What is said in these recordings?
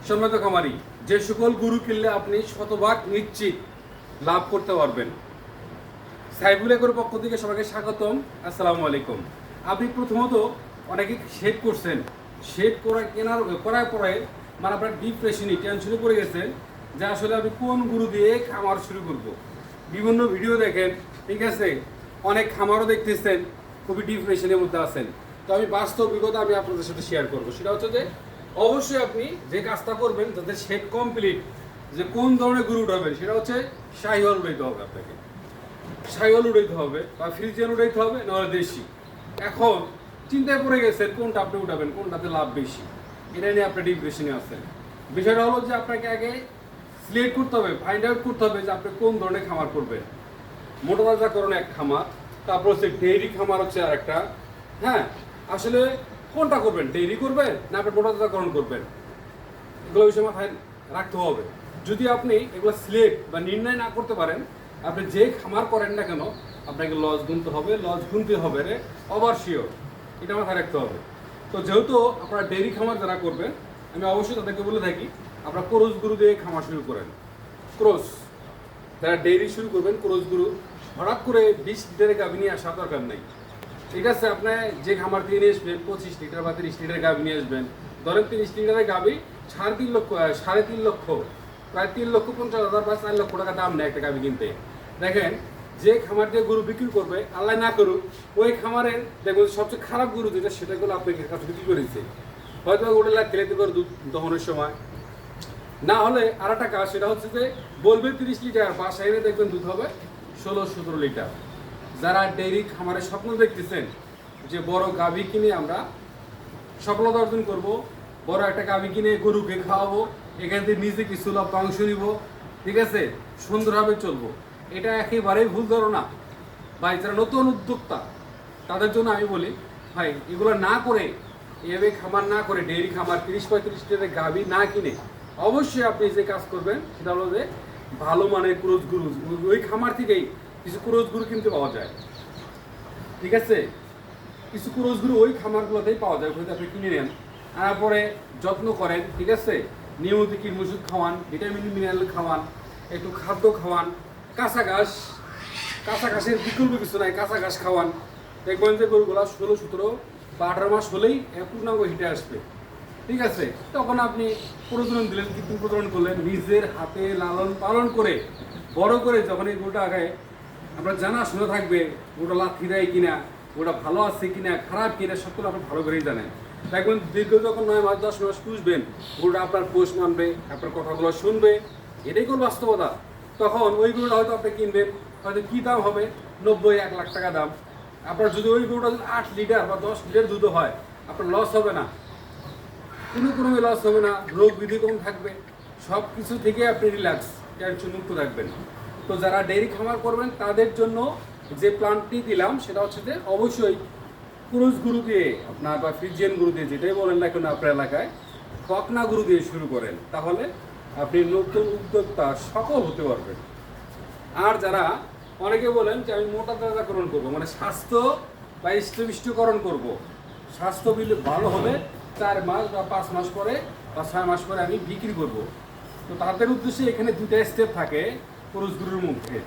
সম্মানিত খামারি, যে সকল গরু কিনলে আপনি শতভাগ নিশ্চিত লাভ করতে পারবেন। সাইফুল এগ্রোর পক্ষ থেকে সবাইকে স্বাগতম। আসসালামু আলাইকুম। আপনি প্রথমত অনেকে শেড করছেন, শেড করার পরে মানে আপনার ডিপ্রেশনে টেনশনে পড়ে গেছেন যে আসলে আমি কোন গরু দিয়ে খামার শুরু করব। বিভিন্ন ভিডিও দেখেন, ঠিক আছে, অনেক খামারও দেখতেছেন, খুবই ডিপ্রেশনের মধ্যে আছেন। তো আমি বাস্তব অভিজ্ঞতা আমি আপনাদের সাথে শেয়ার করবো। সেটা হচ্ছে যে অবশ্যই আপনি যে কাজটা করবেন যাতে শেড কমপ্লিট, যে কোন ধরনের গরু উঠাবেন সেটা হচ্ছে শাহিওয়াল উঠাইতে হবে আপনাকে, শাহিওয়াল উঠাইতে হবে বা ফ্রিজিয়ান উঠাইতে হবে, নাহলে দেশি। এখন চিন্তায় পড়ে গেছেন কোনটা আপনি উঠাবেন, কোনটাতে লাভ বেশি, এটা নিয়ে আপনি ডিপ্রেশনে আছেন। বিষয়টা হলো যে আপনাকে আগে সিলেক্ট করতে হবে, ফাইন্ড আউট করতে হবে যে আপনি কোন ধরনের খামার করবেন। মোটা তাজাকরণ এক খামার, তারপর হচ্ছে ডেইরি খামার হচ্ছে আর একটা। হ্যাঁ, আসলে কোনটা করবেন, ডেইরি করবেন না আপনি মোটা তাজাকরণ করবেন, এগুলো বিষয় মাথায় রাখতে হবে। যদি আপনি এগুলো সিলেক্ট বা নির্ণয় না করতে পারেন, আপনি যে খামার করেন না কেন আপনাকে লস গুনতে হবে, লস গুনতে হবে রে ওভার শিওর, এটা মাথায় রাখতে হবে। তো যেহেতু আপনারা ডেইরি খামার যারা করবেন, আমি অবশ্যই তাদেরকে বলে থাকি আপনারা ক্রস গরু দিয়ে খামার শুরু করেন। ক্রস যারা ডেইরি শুরু করবেন, ক্রস গরু হঠাৎ করে 20 লিটারের গাভী নিয়ে আসার দরকার নেই। ঠিক আছে, আপনি যে খামার থেকে নিয়ে আসবেন 25 লিটার বা 30 লিটারের গাভী নিয়ে আসবেন। ধরেন 30 লিটারের গাভী 3.5 লক্ষ, 3.5 লক্ষ, প্রায় 3,50,000 বা 4 লক্ষ টাকা দাম নেয় একটা গাভী কিনতে। দেখেন, যে খামার দিয়ে গরু বিক্রি করবে, আল্লাহ না করুক, ওই খামারের দেখবেন সবচেয়ে খারাপ গরু যেটা সেটাগুলো আপনার কাছে বিক্রি করেছে। হয়তো ওটা লাখ খেলে করে দুধ দহনের সময়, না হলে আর একটা কাজ, সেটা হচ্ছে যে বলবে 30 লিটার, বাসায় এনে দেখবেন দুধ হবে 16-17 লিটার। যারা ডেইরি খামারের স্বপ্ন দেখতেছেন যে বড় গাভী কিনে আমরা সফলতা অর্জন করব, বড় একটা গাভী কিনে গরুকে খাওয়াবো, এখান থেকে নিজে কিছু অংশ নিব, ঠিক আছে, সুন্দরভাবে চলবো, এটা একেবারেই ভুল ধারণা। ভাই, যারা নতুন উদ্যোক্তা তাদের জন্য আমি বলি, ভাই এগুলো না করে, এভাবে খামার না করে, ডেইরি খামার 30-35 লিটারের গাভী না কিনে অবশ্যই আপনি যে কাজ করবেন সেটা হলো যে ভালো মানের ক্রস গরু, ওই খামার থেকেই কিছু ক্রস গরু কিনতে পাওয়া যায়। ঠিক আছে, কিছু ক্রস গরু ওই খামারগুলোতেই পাওয়া যায়, ওখানে আপনি কিনে নেন, আনার পরে যত্ন করেন। ঠিক আছে, নিয়মিত কীটনাশক ওষুধ খাওয়ান, ভিটামিন মিনারেল খাওয়ান, একটু খাদ্য খাওয়ান, কাঁচা ঘাসের বিকল্প কিছু নাই, কাঁচা ঘাস খাওয়ান। দেখবেন যে গরুগুলো 16-17 বা 18 মাস হলেই পূর্ণাঙ্গ হিটে আসবে। ঠিক আছে, তখন আপনি প্রজনন দিলেন, কৃত্রিম প্রজনন করলেন, নিজের হাতে লালন পালন করে বড় করে যখন এই গরুটা আগে আপনার জানাশোনা থাকবে, গরুটা লাথি দেয় কিনা, গরুটা ভালো আছে কিনা, খারাপ কিনা, সবগুলো আপনি ভালো করেই জানেন। দেখবেন দীর্ঘ যখন 9 মাস 10 মাস পুষবেন, গরুটা আপনার পোষ মানবে, আপনার কথাগুলো শুনবে, এটাই কোন বাস্তবতা। তখন ওই গরুটা হয়তো আপনি কিনবেন, হয়তো কী দাম হবে, 90-1 লাখ টাকা দাম। আপনার যদি ওই গরুটা 8 লিটার বা 10 লিটার দুধ হয়, আপনার লস হবে না, কোনো লস হবে না, রোগ বিধি কম থাকবে, সব কিছু থেকে আপনি রিল্যাক্স, টেনশন মুক্ত থাকবেন। তো যারা ডেইরি খামার করবেন তাদের জন্য যে প্ল্যানটি দিলাম সেটা হচ্ছে যে অবশ্যই ক্রস গরু দিয়ে আপনার বা ফ্রিজিয়ান গরু দিয়ে, যেটাই বলেন না কেন আপনার এলাকায়, ফকনা গরু দিয়ে শুরু করেন, তাহলে আপনি নতুন উদ্যোক্তা সফল হতে পারবেন। আর যারা অনেকে বলেন যে আমি মোটা তাজাকরণ করবো, মানে স্বাস্থ্য বা ইষ্টবিষ্টকরণ করবো, স্বাস্থ্য ভালো হলে 4 মাস বা 5 মাস পরে বা 6 মাস পরে আমি বিক্রি করব। তো তাদের উদ্দেশ্যে এখানে 2টা স্টেপ থাকে পুরুষ গরুর মধ্যে।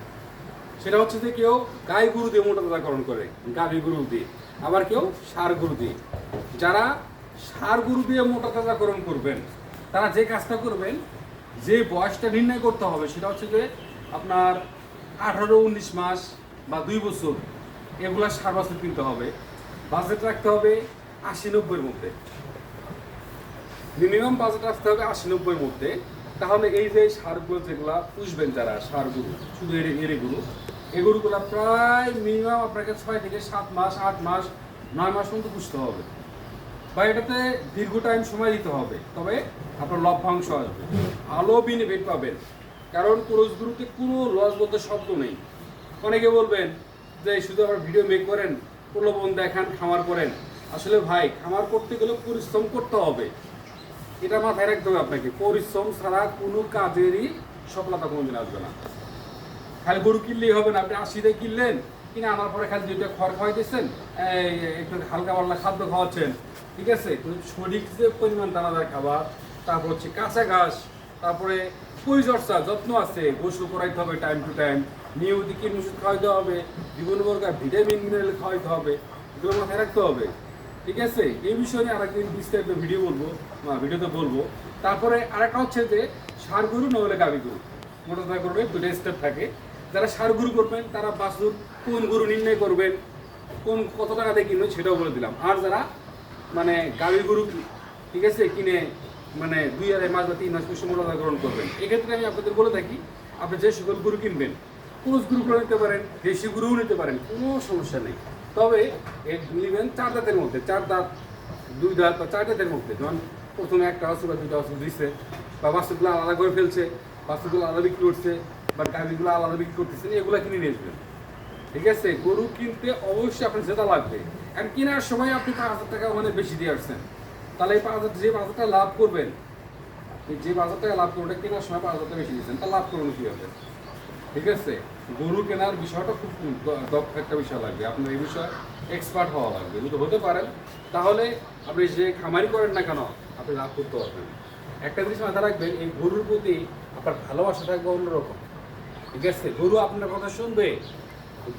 সেটা হচ্ছে যে কেউ গাই গরু দিয়ে মোটা তাজাকরণ করে, গাভী গরু দিয়ে, আবার কেউ ষাঁড় গরু দিয়ে। যারা ষাঁড় গরু দিয়ে মোটা তাজাকরণ করবেন তারা যে কাজটা করবেন, যে বয়সটা নির্ণয় করতে হবে সেটা হচ্ছে যে আপনার 18-19 মাস বা 2 বছর, এগুলা 7 বছর কিনতে হবে। বাজেট রাখতে হবে 80-90-এর মধ্যে, মিনিমাম বাজেট রাখতে হবে 80-90-এর মধ্যে। তাহলে এই যে ষাঁড়গুলো যেগুলা পুষবেন, যারা ষাঁড় গরু, শুধু এরে গরু, এই গরুগুলা প্রায় মিনিমাম আপনাকে 6-7 মাস, 8 মাস, 9 মাস পর্যন্ত পুষতে হবে, বা এটাতে দীর্ঘ টাইম সময় দিতে হবে, তবে আপনার লভ্যাংশ আসবে, ভালো বেনিফিট পাবেন। কারণ ক্রস গরুতে কোনো লস বলতে শব্দ নেই। অনেকে বলবেন যে শুধু আবার ভিডিও মেক করেন, প্রলোভন দেখান, খামার করেন। আসলে ভাই, খামার করতে গেলে পরিশ্রম করতে হবে, এটা মাথায় রাখতে হবে আপনাকে। পরিশ্রম ছাড়া কোনো কাজেরই সফলতা কোনোদিন আসবে না। খালি গরু কিনলেই হবে না, আপনি 80 কিনলেন, কিনে আনার পরে খালি 2টা খড় খাওয়াইতেছেন, একটু হালকা পাল্লা খাদ্য খাওয়াচ্ছেন, ঠিক আছে, সঠিক যে পরিমাণ দানাদার খাবার, তারপর হচ্ছে কাঁচা ঘাস, তারপরে পরিচর্যা যত্ন আছে, গোসল করাইতে হবে টাইম টু টাইম, নিয়মিত কীটনাশক ওষুধ খাওয়াইতে হবে, বিভিন্ন প্রকার ভিটামিন মিনারেল খাওয়াইতে হবে, এগুলো মাথায় রাখতে হবে। ঠিক আছে, এই বিষয়ে নিয়ে আরেকদিন বিস্তারিত ভিডিওতে বলবো। তারপরে আরেকটা হচ্ছে যে ষাঁড় গরু না হলে গাভী গরু, মোটা কথা করবে দুটো স্টেপ থাকে। যারা ষাঁড় গরু করবেন তারা বাছুর কোন গরু নির্ণয় করবেন, কত টাকা দিয়ে কিনবেন সেটাও বলে দিলাম। আর যারা মানে গাভী গরু, ঠিক আছে, কিনে মানে 2 মাস বা 3 মাস পুষ্টি মোটা গ্রহণ করবেন, এক্ষেত্রে আমি আপনাদের বলে থাকি আপনি যে সকল গরু কিনবেন ক্রস গরুগুলো নিতে পারেন, দেশি গরুও নিতে পারেন, কোনো সমস্যা নেই। তবে নেবেন 4 দাঁতের মধ্যে, 4 দাঁত 2 দাঁত বা 4 দাঁতের মধ্যে। যেমন প্রথমে 1টা বাছুর বা 2টা বাছুর দিচ্ছে, বা বাছুরগুলো আলাদা করে ফেলছে, বাছুরগুলো আলাদা বিক্রি করছে, বা গাভীগুলো আলাদা বিক্রি করতেছেন, এগুলো কিনে নিয়ে আসবেন। ঠিক আছে, গরু কিনতে অবশ্যই আপনার জেতা লাগবে। আর কেনার সময় আপনি 5,000 টাকা ওখানে বেশি দিয়ে আসছেন, তাহলে এই 5,000 যে 5,000 টাকা লাভ করবেন, যে 5,000 টাকা লাভ করবেন, কেনার সময় 5,000 টাকা বেশি দিচ্ছেন, তা লাভ করবেন কি হবে? ঠিক আছে, গরু কেনার বিষয়টা খুব দক্ষ একটা বিষয় লাগবে, আপনার এই বিষয়ে এক্সপার্ট হওয়া লাগবে। যদি হতে পারেন তাহলে আপনি যে খামারি করেন না কেন আপনি লাভ করতে পারবেন। একটা জিনিস মাথায় রাখবেন, এই গরুর প্রতি আপনার ভালোবাসা থাকবে অন্যরকম। ঠিক আছে, গরু আপনার কথা শুনবে,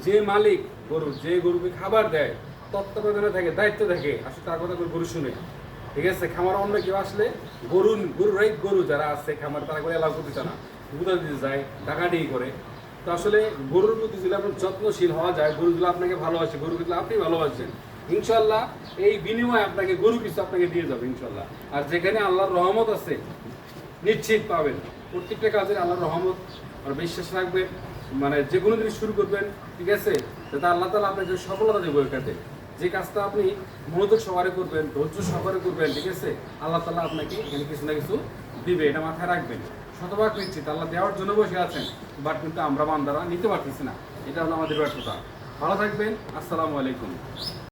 যে মালিক গরুর, যে গরুকে খাবার দেয়, তত্ত্বাবধানে থাকে, দায়িত্ব থাকে, আসলে তার কথা গরু শুনে। ঠিক আছে, খামার অন্য কেউ আসলে গরু যারা আছে খামার, তারা করে এলাও করতে চায় না, গুদা দিতে যায়, ডাকাডাকি করে। তো আসলে গরুর প্রতি যদি আপনার যত্নশীল হওয়া যায়, গরুগুলো আপনাকে ভালোবাসে, গরুগুলো আপনি ভালোবাসেন, ইনশাল্লাহ এই বিনিময়ে আপনাকে গরু কিছু আপনাকে দিয়ে যাবে ইনশাল্লাহ। আর যেখানে আল্লাহর রহমত আছে নিশ্চিত পাবেন, প্রত্যেকটা কাজে আল্লাহর রহমত আর বিশ্বাস রাখবেন। মানে যে কোনো জিনিস শুরু করবেন, ঠিক আছে, যাতে আল্লাহ তাআলা আপনাকে সফলতা দেবে ওই কাজে। যে কাজটা আপনি মনোযোগ সহকারে করবেন, ধৈর্য সহকারে করবেন, ঠিক আছে, আল্লাহ তাআলা আপনাকে এখানে কিছু না কিছু দিবে, এটা মাথায় রাখবেন। শতভাগ নিশ্চিত আল্লাহ দেওয়ার জন্য বসে আছেন, বাট কিন্তু আমরা বান্দারা নিতে পারতেছি না, এটা হলো আমাদের ব্যর্থতা। ভালো থাকবেন, আসসালামু আলাইকুম।